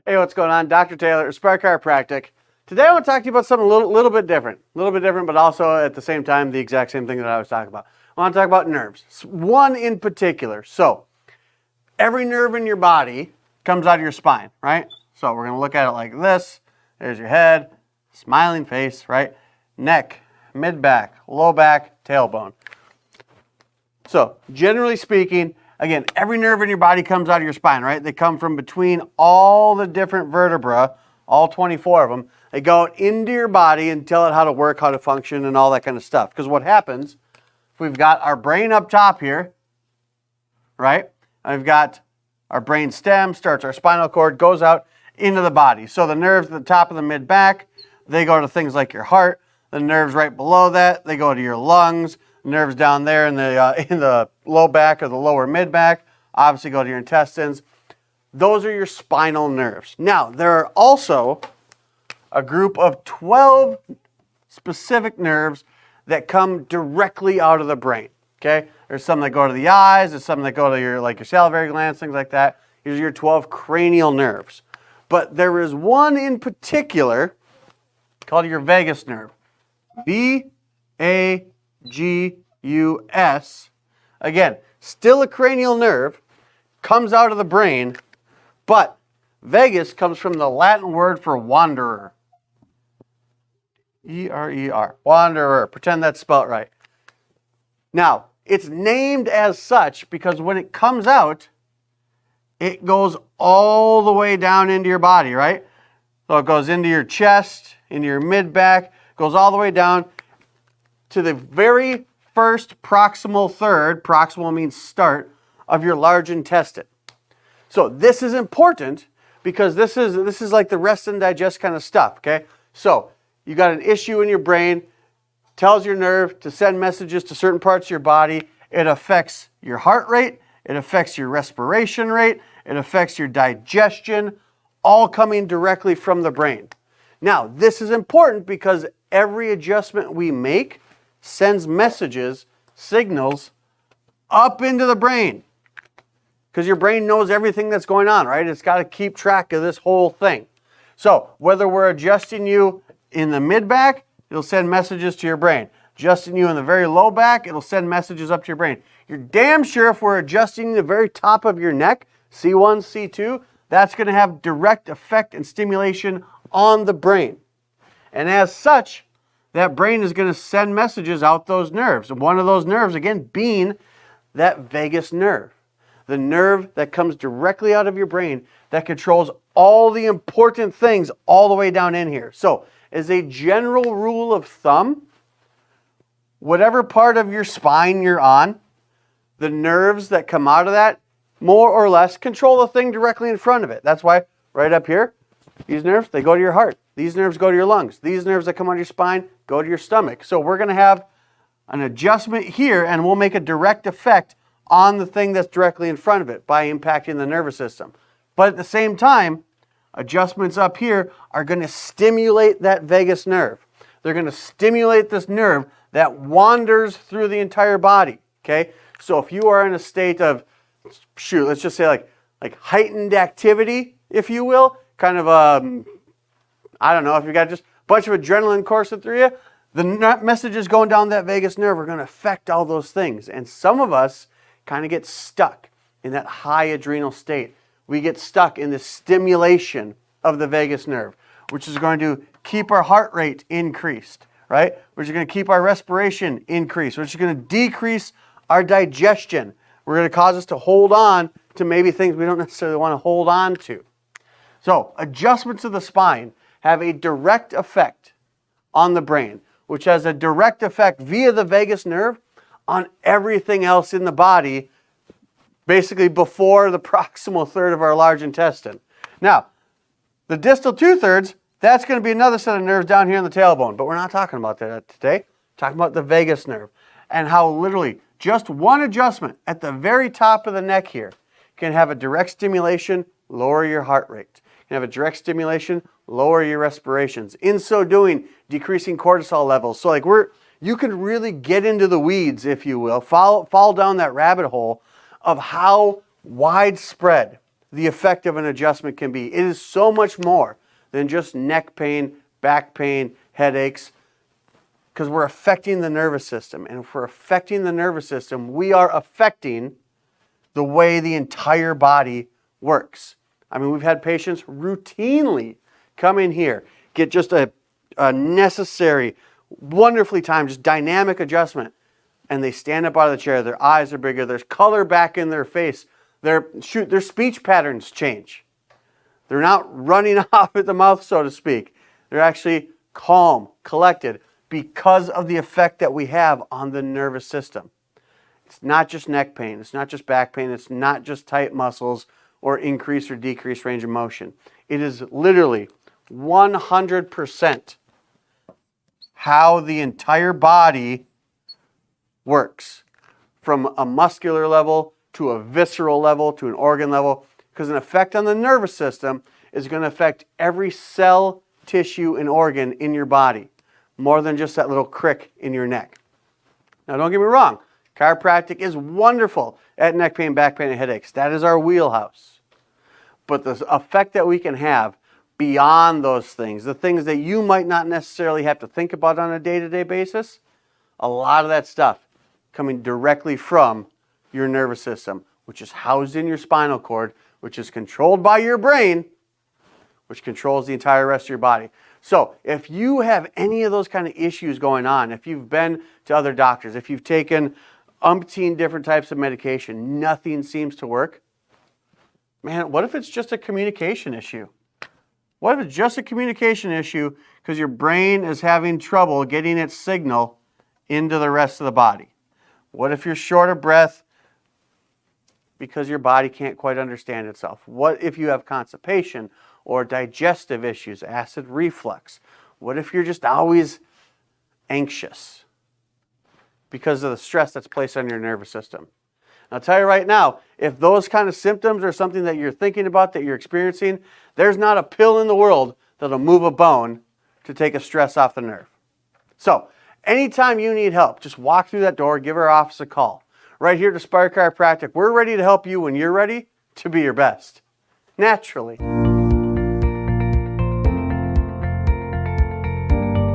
Hey, what's going on? Dr. Taylor, Aspire Chiropractic. Today I want to talk to you about something a little bit different. But also at the same time, the exact same thing that I was talking about. I want to talk about nerves. One in particular. So, every nerve in your body comes out of your spine, right? So we're going to look at it like this. There's your head, smiling face, right? Neck, mid-back, low back, tailbone. So, generally speaking, again, every nerve in your body comes out of your spine, right? They come from between all the different vertebrae, all 24 of them. They go into your body and tell it how to work, how to function, and all that kind of stuff. Because what happens, if we've got our brain up top here, right? I've got our brain stem, starts our spinal cord, goes out into the body. So the nerves at the top of the mid-back, they go to things like your heart. The nerves right below that, they go to your lungs. Nerves down there in the low back or the lower mid-back obviously go to your intestines. Those are your spinal nerves. Now, there are also a group of 12 specific nerves that come directly out of the brain. Okay? There's some that go to the eyes, there's some that go to your salivary glands, things like that. These are your 12 cranial nerves. But there is one in particular called your vagus nerve. V-A-G-U-S. Again, still a cranial nerve, comes out of the brain, but vagus comes from the Latin word for wanderer. E-R-E-R, wanderer. Pretend that's spelled right. Now, it's named as such because when it comes out, it goes all the way down into your body, right? So it goes into your chest, into your mid-back, goes all the way down to the very first proximal third, proximal means start, of your large intestine. So this is important because this is like the rest and digest kind of stuff, okay? So you got an issue in your brain, tells your nerve to send messages to certain parts of your body. It affects your heart rate, it affects your respiration rate, it affects your digestion, all coming directly from the brain. Now, this is important because every adjustment we make sends messages, signals, up into the brain. Because your brain knows everything that's going on, right? It's got to keep track of this whole thing. So, whether we're adjusting you in the mid-back, it'll send messages to your brain. Adjusting you in the very low back, it'll send messages up to your brain. You're damn sure if we're adjusting the very top of your neck, C1, C2, that's going to have direct effect and stimulation on the brain. And as such, that brain is going to send messages out those nerves. And one of those nerves, again, being that vagus nerve. The nerve that comes directly out of your brain that controls all the important things all the way down in here. So, as a general rule of thumb, whatever part of your spine you're on, the nerves that come out of that, more or less, control the thing directly in front of it. That's why right up here, these nerves, they go to your heart. These nerves go to your lungs. These nerves that come out of your spine go to your stomach. So we're going to have an adjustment here, and we'll make a direct effect on the thing that's directly in front of it by impacting the nervous system. But at the same time, adjustments up here are going to stimulate that vagus nerve. They're going to stimulate this nerve that wanders through the entire body. Okay? So if you are in a state of, let's just say like heightened activity, if you will, kind of I don't know, if you got just a bunch of adrenaline coursing through you, the messages going down that vagus nerve are going to affect all those things. And some of us kind of get stuck in that high adrenal state. We get stuck in the stimulation of the vagus nerve, which is going to keep our heart rate increased, right? Which is going to keep our respiration increased, which is going to decrease our digestion. We're going to cause us to hold on to maybe things we don't necessarily want to hold on to. So, adjustments of the spine have a direct effect on the brain, which has a direct effect via the vagus nerve on everything else in the body, basically before the proximal third of our large intestine. Now, the distal 2/3, that's going to be another set of nerves down here in the tailbone, but we're not talking about that today. We're talking about the vagus nerve and how literally just one adjustment at the very top of the neck here can have a direct stimulation, lower your heart rate. Can have a direct stimulation, lower your respirations. In so doing, decreasing cortisol levels. So you can really get into the weeds, if you will, fall down that rabbit hole of how widespread the effect of an adjustment can be. It is so much more than just neck pain, back pain, headaches, because we're affecting the nervous system. And if we're affecting the nervous system, we are affecting the way the entire body works. I mean, we've had patients routinely come in here, get just a necessary, wonderfully timed, just dynamic adjustment, and they stand up out of the chair, their eyes are bigger, there's color back in their face, their speech patterns change. They're not running off at the mouth, so to speak. They're actually calm, collected, because of the effect that we have on the nervous system. It's not just neck pain, it's not just back pain, it's not just tight muscles or increased or decreased range of motion. It is literally 100% how the entire body works, from a muscular level to a visceral level to an organ level, because an effect on the nervous system is going to affect every cell, tissue, and organ in your body, more than just that little crick in your neck. Now, don't get me wrong, chiropractic is wonderful at neck pain, back pain, and headaches. That is our wheelhouse. But the effect that we can have beyond those things, the things that you might not necessarily have to think about on a day-to-day basis, a lot of that stuff coming directly from your nervous system, which is housed in your spinal cord, which is controlled by your brain, which controls the entire rest of your body. So if you have any of those kind of issues going on, if you've been to other doctors, if you've taken umpteen different types of medication, nothing seems to work, man, what if it's just a communication issue? What if it's just a communication issue because your brain is having trouble getting its signal into the rest of the body? What if you're short of breath because your body can't quite understand itself? What if you have constipation or digestive issues, acid reflux? What if you're just always anxious because of the stress that's placed on your nervous system? I'll tell you right now, if those kind of symptoms are something that you're thinking about, that you're experiencing, there's not a pill in the world that'll move a bone to take a stress off the nerve. So, anytime you need help, just walk through that door, give our office a call. Right here at Aspire Chiropractic, we're ready to help you when you're ready to be your best, naturally.